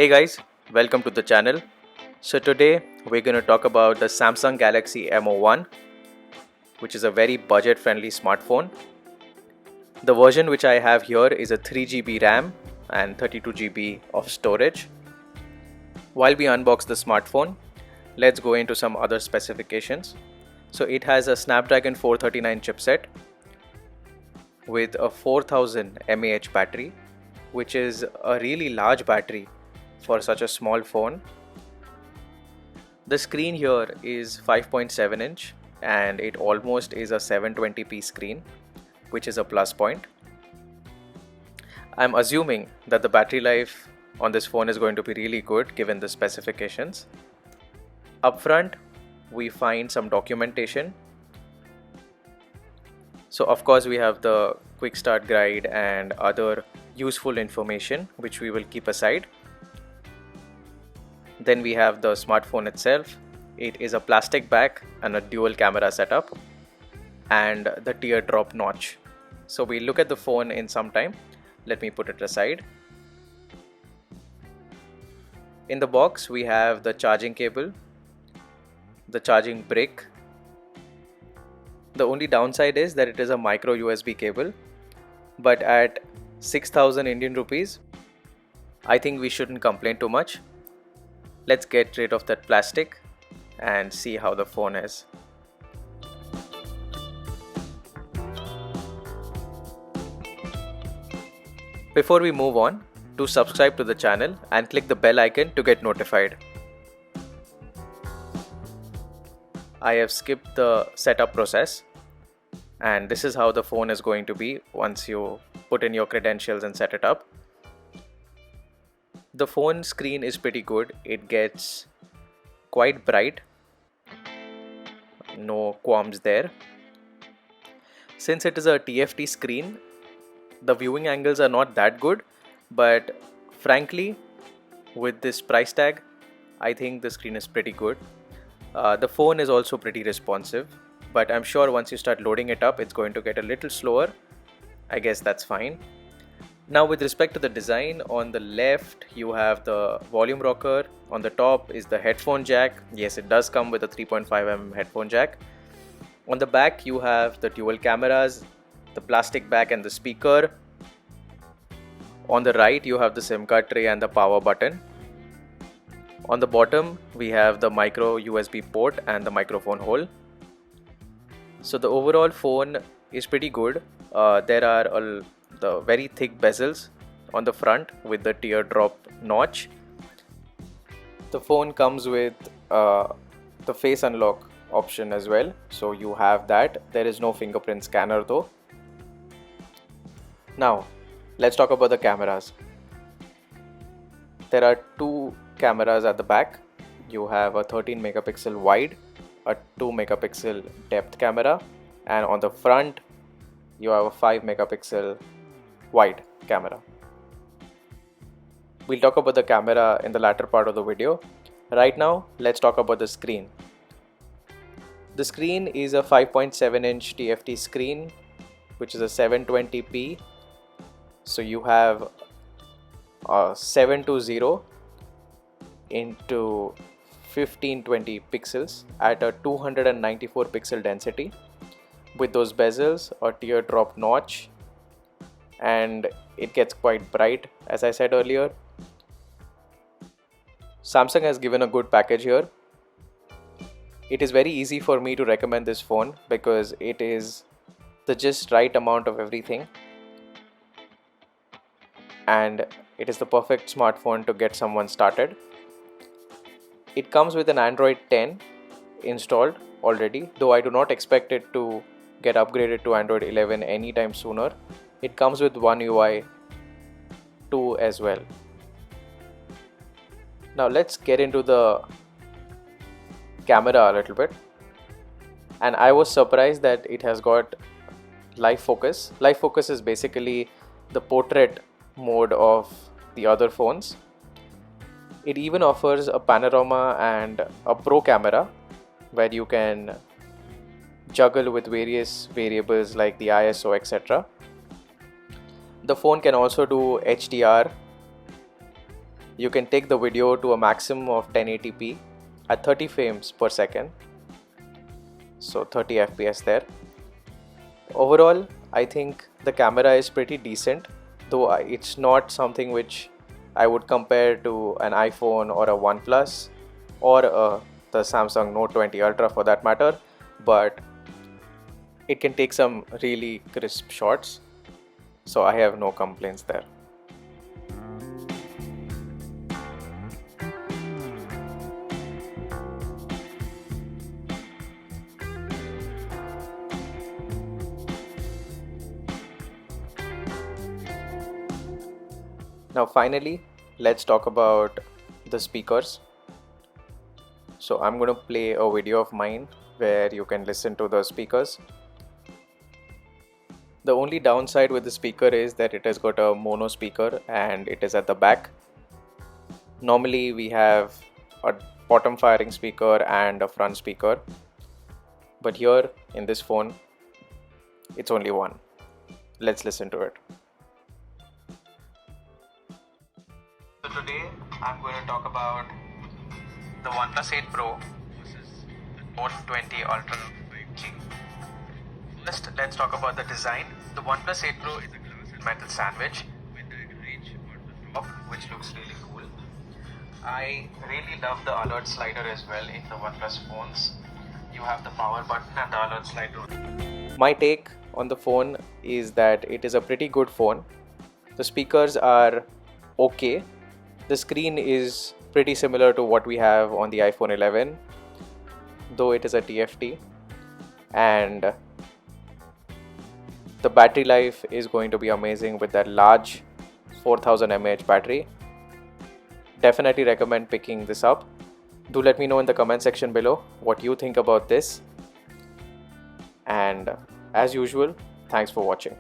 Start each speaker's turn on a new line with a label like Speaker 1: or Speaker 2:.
Speaker 1: Hey guys, welcome to the channel. So today we're going to talk about the Samsung Galaxy M01, which is a very budget friendly smartphone. The version which I have here is a 3GB RAM and 32GB of storage. While we unbox the smartphone, let's go into some other specifications. So it has a Snapdragon 439 chipset with a 4000 mAh battery, which is a really large battery for such a small phone. The screen here is 5.7 inch and it almost is a 720p screen, which is a plus point. I'm assuming that the battery life on this phone is going to be really good given the specifications. Up front, we find some documentation. So of course we have the quick start guide and other useful information which we will keep aside. Then we have the smartphone itself. It is a plastic back and a dual camera setup and the teardrop notch. So we'll look at the phone in some time. Let me put it aside. In the box we have the charging cable, the charging brick. The only downside is that it is a micro USB cable, but at 6,000 Indian rupees, I think we shouldn't complain too much. Let's get rid of that plastic and see how the phone is. Before we move on, do subscribe to the channel and click the bell icon to get notified. I have skipped the setup process, and this is how the phone is going to be once you put in your credentials and set it up. The phone screen is pretty good. It gets quite bright. No qualms there. Since it is a TFT screen, the viewing angles are not that good, but frankly, with this price tag, I think the screen is pretty good. The phone is also pretty responsive, but I'm sure once you start loading it up, it's going to get a little slower. I guess that's fine. Now with respect to the design, on the left you have the volume rocker, on the top is the headphone jack. Yes, it does come with a 3.5mm headphone jack. On the back you have the dual cameras, the plastic back and the speaker. On the right you have the SIM card tray and the power button. On the bottom we have the micro USB port and the microphone hole. So the overall phone is pretty good. There are the very thick bezels on the front with the teardrop notch. The phone comes with the face unlock option as well, so you have that. There is no fingerprint scanner though. Now let's talk about the cameras. There are two cameras at the back. You have a 13 megapixel wide, a 2 megapixel depth camera, and on the front you have a 5 megapixel wide camera. We'll talk about the camera in the latter part of the video. Right now, let's talk about the screen. The screen is a 5.7 inch TFT screen, which is a 720p. So you have 720 into 1520 pixels at a 294 pixel density with those bezels, a teardrop notch, and it gets quite bright. As I said earlier, Samsung has given a good package here. It is very easy for me to recommend this phone because it is the just right amount of everything, and it is the perfect smartphone to get someone started. It comes with an Android 10 installed already, though I do not expect it to get upgraded to Android 11 anytime sooner. It comes with One UI 2 as well. Now let's get into the camera a little bit. And I was surprised that it has got live focus. Live focus is basically the portrait mode of the other phones. It even offers a panorama and a pro camera where you can juggle with various variables like the ISO, etc. The phone can also do HDR. You can take the video to a maximum of 1080p at 30 frames per second, so 30 fps there. Overall, I think the camera is pretty decent, though it's not something which I would compare to an iPhone or a OnePlus or the Samsung Note 20 Ultra for that matter, but it can take some really crisp shots, so I have no complaints there. Now finally, let's talk about the speakers. So I'm going to play a video of mine where you can listen to the speakers. The only downside with the speaker is that it has got a mono speaker and it is at the back. Normally we have a bottom firing speaker and a front speaker, but here in this phone it's only one. Let's listen to it. So today I'm going to talk about the OnePlus 8 Pro versus the Note 20 Ultra 5G. First, let's talk about the design. The OnePlus 8 Pro is a glass and metal sandwich with a range on the top, which looks really cool. I really love the alert slider as well in the OnePlus phones. You have the power button and the alert slider. My take on the phone is that it is a pretty good phone. The speakers are okay. The screen is pretty similar to what we have on the iPhone 11, though it is a TFT, and the battery life is going to be amazing with that large 4000 mAh battery. Definitely recommend picking this up. Do let me know in the comment section below what you think about this, and as usual, thanks for watching.